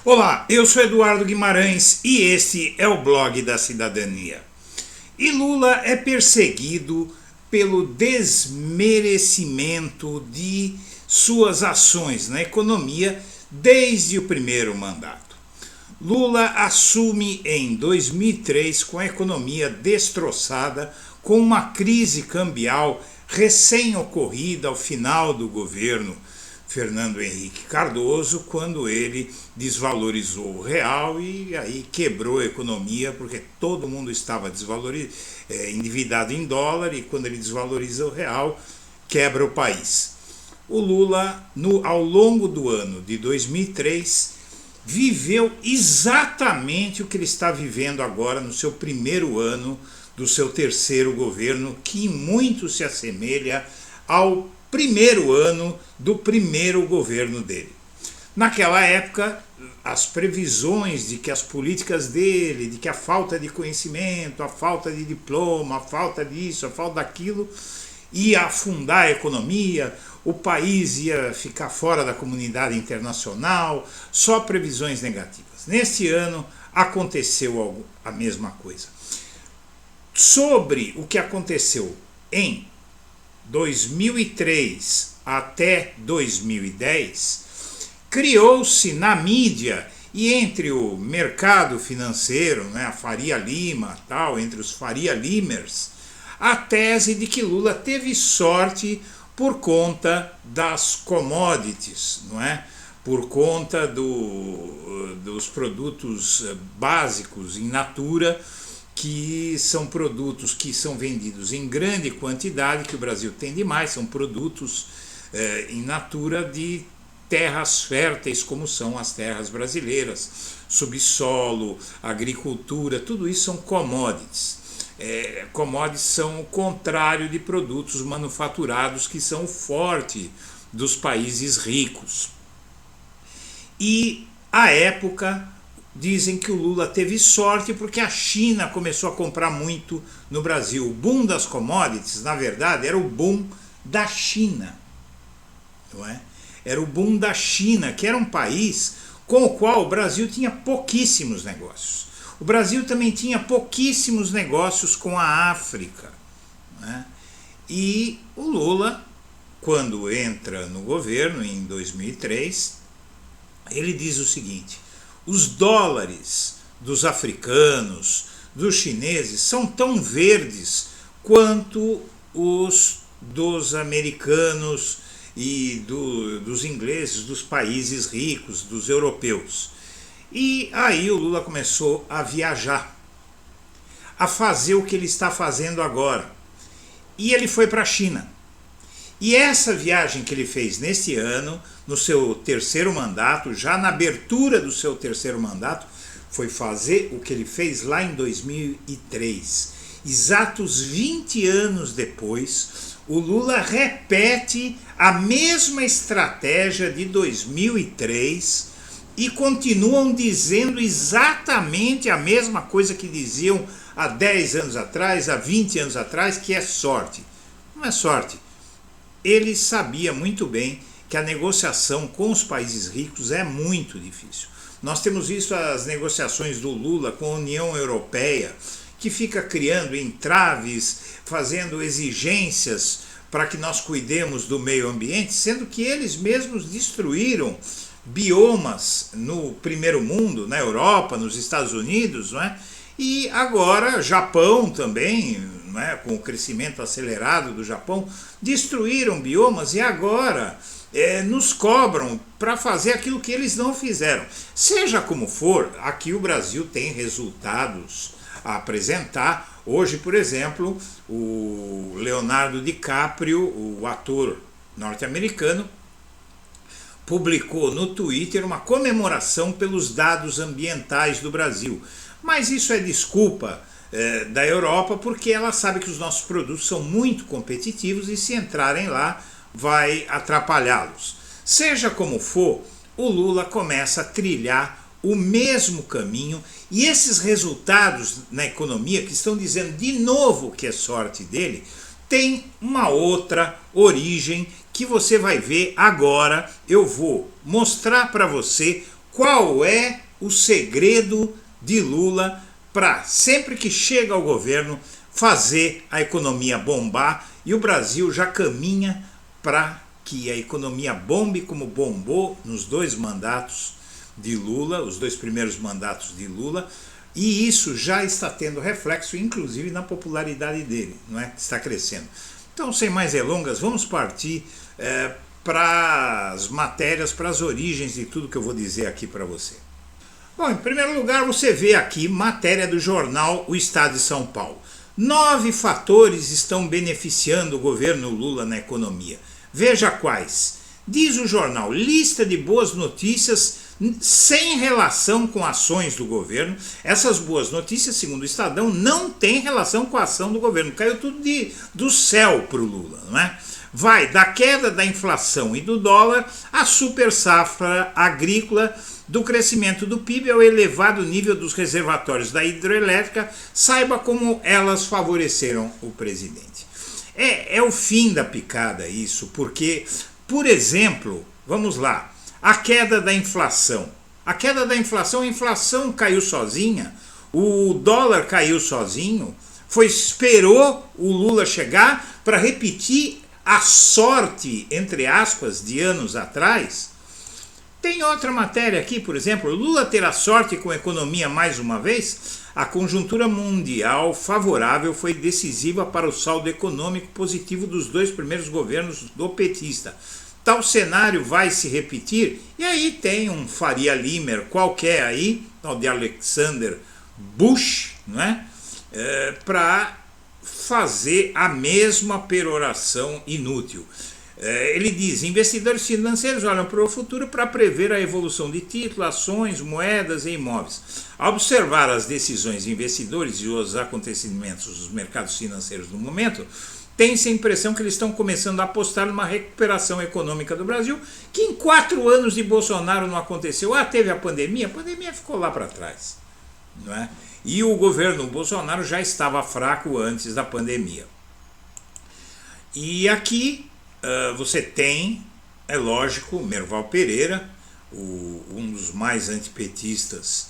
Olá, eu sou Eduardo Guimarães e este é o blog da cidadania. E Lula é perseguido pelo desmerecimento de suas ações na economia desde o primeiro mandato. Lula assume em 2003 com a economia destroçada, com uma crise cambial recém-ocorrida ao final do governo Fernando Henrique Cardoso, quando ele desvalorizou o real e aí quebrou a economia, porque todo mundo estava endividado em dólar, e quando ele desvaloriza o real, quebra o país. O Lula, ao longo do ano de 2003, viveu exatamente o que ele está vivendo agora no seu primeiro ano do seu terceiro governo, que muito se assemelha ao primeiro ano do primeiro governo dele. Naquela época, as previsões de que as políticas dele, de que a falta de conhecimento, a falta de diploma, a falta disso, a falta daquilo, ia afundar a economia, o país ia ficar fora da comunidade internacional, só previsões negativas. Neste ano aconteceu a mesma coisa. Sobre o que aconteceu em 2003 até 2010, criou-se na mídia e entre o mercado financeiro, a Faria Lima, entre os Faria Limers, a tese de que Lula teve sorte por conta das commodities, por conta dos produtos básicos in natura, que são produtos que são vendidos em grande quantidade, que o Brasil tem demais, são produtos in natura de terras férteis, como são as terras brasileiras, subsolo, agricultura, tudo isso são commodities. Commodities são o contrário de produtos manufaturados, que são o forte dos países ricos. E, à época, dizem que o Lula teve sorte porque a China começou a comprar muito no Brasil. O boom das commodities, na verdade, era o boom da China. Não é? Era o boom da China, que era um país com o qual o Brasil tinha pouquíssimos negócios. O Brasil também tinha pouquíssimos negócios com a África. Não é? E o Lula, quando entra no governo, em 2003, ele diz o seguinte: os dólares dos africanos, dos chineses, são tão verdes quanto os dos americanos e dos ingleses, dos países ricos, dos europeus. E aí o Lula começou a viajar, a fazer o que ele está fazendo agora. E ele foi para a China. E essa viagem que ele fez nesse ano, no seu terceiro mandato, já na abertura do seu terceiro mandato, foi fazer o que ele fez lá em 2003. Exatos 20 anos depois, o Lula repete a mesma estratégia de 2003 e continuam dizendo exatamente a mesma coisa que diziam há 10 anos atrás, há 20 anos atrás, que é sorte. Não é sorte. Ele sabia muito bem que a negociação com os países ricos é muito difícil. Nós temos visto as negociações do Lula com a União Europeia, que fica criando entraves, fazendo exigências para que nós cuidemos do meio ambiente, sendo que eles mesmos destruíram biomas no primeiro mundo, na Europa, nos Estados Unidos, E agora Japão também, com o crescimento acelerado do Japão, destruíram biomas e agora nos cobram para fazer aquilo que eles não fizeram. Seja como for, aqui o Brasil tem resultados a apresentar. Hoje, por exemplo, o Leonardo DiCaprio, o ator norte-americano, publicou no Twitter uma comemoração pelos dados ambientais do Brasil. Mas isso é desculpa da Europa, porque ela sabe que os nossos produtos são muito competitivos e se entrarem lá vai atrapalhá-los. Seja como for, o Lula começa a trilhar o mesmo caminho e esses resultados na economia, que estão dizendo de novo que é sorte dele, tem uma outra origem que você vai ver agora. Eu vou mostrar para você qual é o segredo de Lula para, sempre que chega ao governo, fazer a economia bombar, e o Brasil já caminha para que a economia bombe como bombou nos 2 mandatos de Lula, os 2 primeiros mandatos de Lula, e isso já está tendo reflexo, inclusive, na popularidade dele, não é? Está crescendo. Então, sem mais delongas, vamos partir para as matérias, para as origens de tudo que eu vou dizer aqui para você. Bom, em primeiro lugar, você vê aqui matéria do jornal O Estado de São Paulo. 9 fatores estão beneficiando o governo Lula na economia. Veja quais. Diz o jornal, lista de boas notícias sem relação com ações do governo. Essas boas notícias, segundo o Estadão, não tem relação com a ação do governo. Caiu tudo do céu para o Lula, não é? Vai da queda da inflação e do dólar, à super safra agrícola, do crescimento do PIB ao elevado nível dos reservatórios da hidrelétrica. Saiba como elas favoreceram o presidente. É o fim da picada isso, porque, por exemplo, vamos lá, a queda da inflação. A inflação caiu sozinha, o dólar caiu sozinho, esperou o Lula chegar para repetir a sorte, entre aspas, de anos atrás. Tem outra matéria aqui, por exemplo, Lula terá sorte com a economia mais uma vez? A conjuntura mundial favorável foi decisiva para o saldo econômico positivo dos 2 primeiros governos do petista. Tal cenário vai se repetir? E aí tem um Faria Limer qualquer aí, tal de Alexander Bush, não é? Para fazer a mesma peroração inútil. Ele diz, investidores financeiros olham para o futuro para prever a evolução de títulos, ações, moedas e imóveis. Ao observar as decisões de investidores e os acontecimentos dos mercados financeiros no momento, tem-se a impressão que eles estão começando a apostar numa recuperação econômica do Brasil, que em 4 anos de Bolsonaro não aconteceu. Teve a pandemia ficou lá para trás, não é? E o governo Bolsonaro já estava fraco antes da pandemia. E aqui você tem, é lógico, Merval Pereira, um dos mais antipetistas,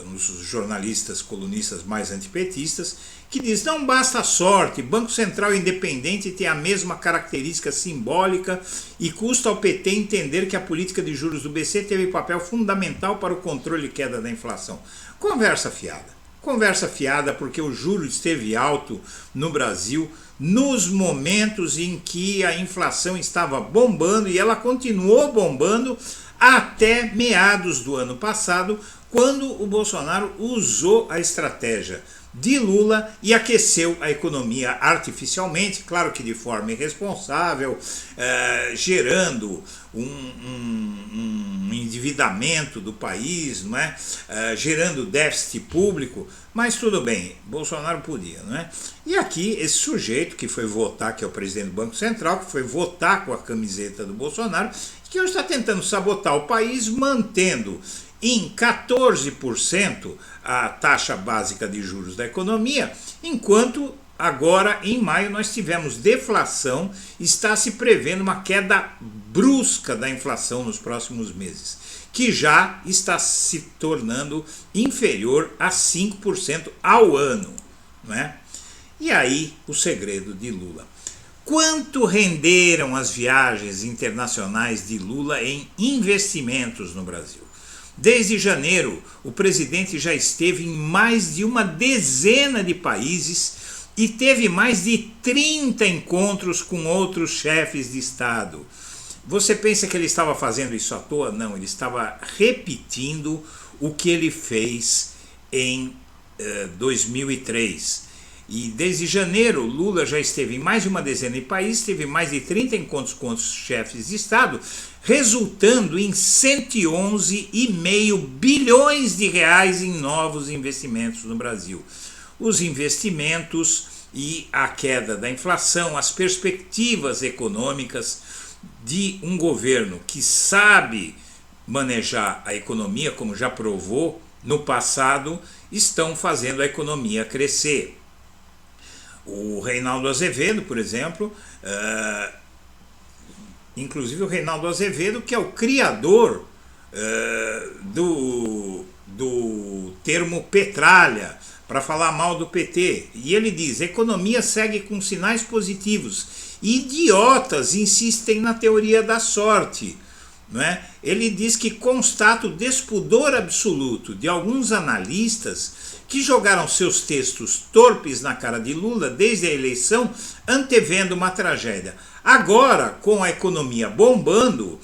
um dos jornalistas, colunistas mais antipetistas, que diz, não basta a sorte, Banco Central independente tem a mesma característica simbólica e custa ao PT entender que a política de juros do BC teve papel fundamental para o controle e queda da inflação. Conversa fiada porque o juro esteve alto no Brasil nos momentos em que a inflação estava bombando, e ela continuou bombando até meados do ano passado, quando o Bolsonaro usou a estratégia de Lula e aqueceu a economia artificialmente, claro que de forma irresponsável, gerando um endividamento do país, não é? Gerando déficit público, mas tudo bem, Bolsonaro podia, não é? E aqui esse sujeito que foi votar, que é o presidente do Banco Central, que foi votar com a camiseta do Bolsonaro, que hoje está tentando sabotar o país, mantendo em 14% a taxa básica de juros da economia, enquanto agora em maio nós tivemos deflação, está se prevendo uma queda brusca da inflação nos próximos meses, que já está se tornando inferior a 5% ao ano, não é? E aí o segredo de Lula. Quanto renderam as viagens internacionais de Lula em investimentos no Brasil? Desde janeiro, o presidente já esteve em mais de uma dezena de países e teve mais de 30 encontros com outros chefes de Estado. Você pensa que ele estava fazendo isso à toa? Não, ele estava repetindo o que ele fez em 2003. E desde janeiro, Lula já esteve em mais de uma dezena de países, teve mais de 30 encontros com os chefes de Estado, resultando em 111,5 bilhões de reais em novos investimentos no Brasil. Os investimentos e a queda da inflação, as perspectivas econômicas de um governo que sabe manejar a economia, como já provou no passado, estão fazendo a economia crescer. O Reinaldo Azevedo, por exemplo, inclusive o Reinaldo Azevedo, que é o criador do termo petralha, para falar mal do PT. E ele diz: a economia segue com sinais positivos. Idiotas insistem na teoria da sorte. Não é? Ele diz que constata o despudor absoluto de alguns analistas que jogaram seus textos torpes na cara de Lula desde a eleição, antevendo uma tragédia. Agora, com a economia bombando,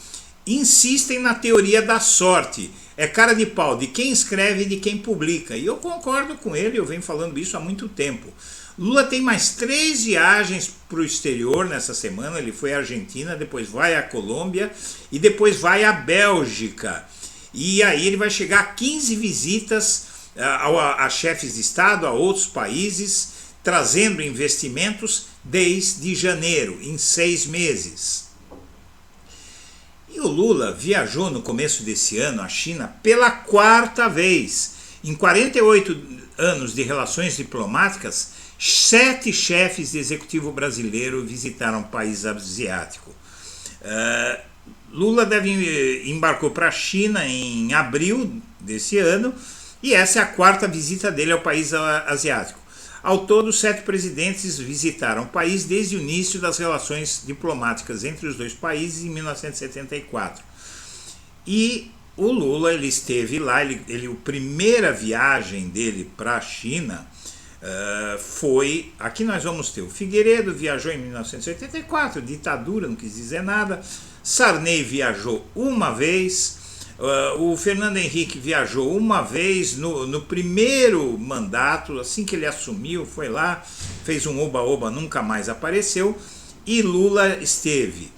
insistem na teoria da sorte. É cara de pau de quem escreve e de quem publica. E eu concordo com ele, eu venho falando isso há muito tempo. Lula tem mais 3 viagens para o exterior nessa semana. Ele foi à Argentina, depois vai à Colômbia e depois vai à Bélgica. E aí ele vai chegar a 15 visitas a chefes de Estado, a outros países, trazendo investimentos desde janeiro, em 6 meses. E o Lula viajou no começo desse ano à China pela 4ª vez. Em 48 anos de relações diplomáticas, 7 chefes de executivo brasileiro visitaram o país asiático. Lula embarcou para a China em abril desse ano, e essa é a 4ª visita dele ao país asiático. Ao todo, 7 presidentes visitaram o país desde o início das relações diplomáticas entre os dois países em 1974. E o Lula, ele esteve lá, a primeira viagem dele para a China foi... Aqui nós vamos ter o Figueiredo, viajou em 1984, ditadura, não quis dizer nada. Sarney viajou uma vez... o Fernando Henrique viajou uma vez no primeiro mandato, assim que ele assumiu, foi lá, fez um oba-oba, nunca mais apareceu. E Lula esteve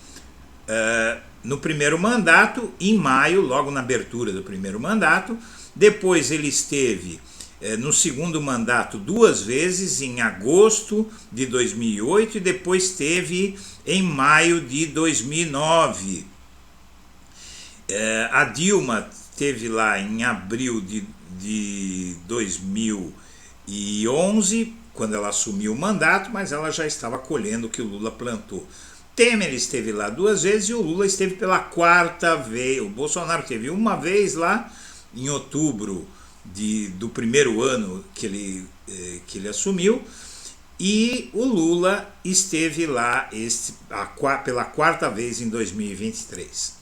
no primeiro mandato, em maio, logo na abertura do primeiro mandato. Depois ele esteve no segundo mandato 2 vezes, em agosto de 2008, e depois esteve em maio de 2009. A Dilma esteve lá em abril de 2011, quando ela assumiu o mandato, mas ela já estava colhendo o que o Lula plantou. Temer esteve lá 2 vezes e o Lula esteve pela 4ª vez. O Bolsonaro esteve uma vez lá em outubro do primeiro ano que ele assumiu, e o Lula esteve lá pela 4ª vez em 2023.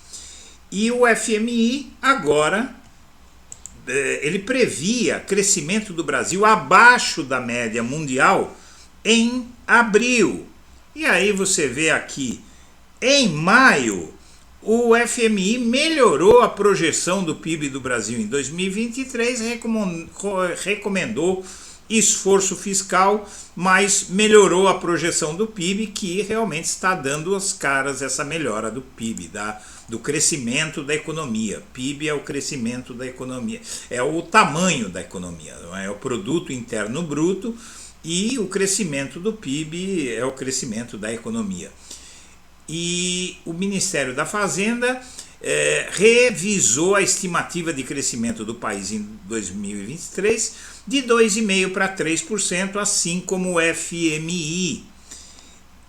E o FMI agora, ele previa crescimento do Brasil abaixo da média mundial em abril. E aí você vê aqui, em maio, o FMI melhorou a projeção do PIB do Brasil em 2023, recomendou esforço fiscal, mas melhorou a projeção do PIB, que realmente está dando as caras essa melhora do PIB, do crescimento da economia. PIB é o crescimento da economia, é o tamanho da economia, não é? É o produto interno bruto, e o crescimento do PIB é o crescimento da economia. E o Ministério da Fazenda revisou a estimativa de crescimento do país em 2023 de 2,5% para 3%, assim como o FMI.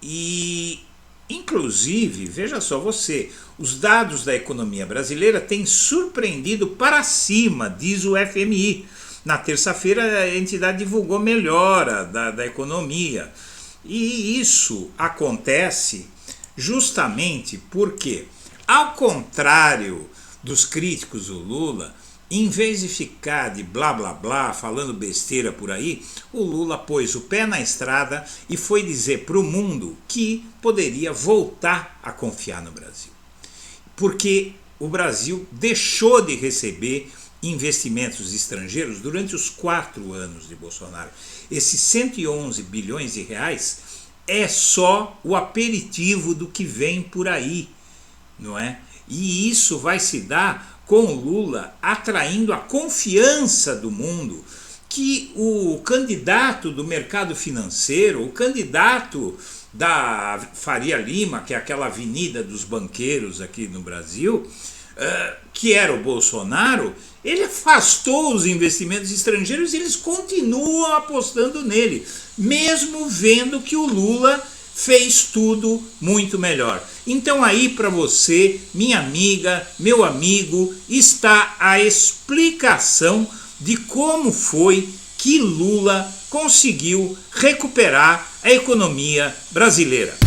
E, inclusive, veja só você, os dados da economia brasileira têm surpreendido para cima, diz o FMI. Na terça-feira a entidade divulgou melhora da economia. E isso acontece justamente porque, ao contrário dos críticos do Lula, em vez de ficar de blá blá blá, falando besteira por aí, o Lula pôs o pé na estrada e foi dizer para o mundo que poderia voltar a confiar no Brasil. Porque o Brasil deixou de receber investimentos estrangeiros durante os 4 anos de Bolsonaro. Esses 111 bilhões de reais é só o aperitivo do que vem por aí, não é? E isso vai se dar com o Lula atraindo a confiança do mundo, que o candidato do mercado financeiro, o candidato da Faria Lima, que é aquela avenida dos banqueiros aqui no Brasil, que era o Bolsonaro, ele afastou os investimentos estrangeiros e eles continuam apostando nele, mesmo vendo que o Lula fez tudo muito melhor. Então aí para você, minha amiga, meu amigo, está a explicação de como foi que Lula conseguiu recuperar a economia brasileira.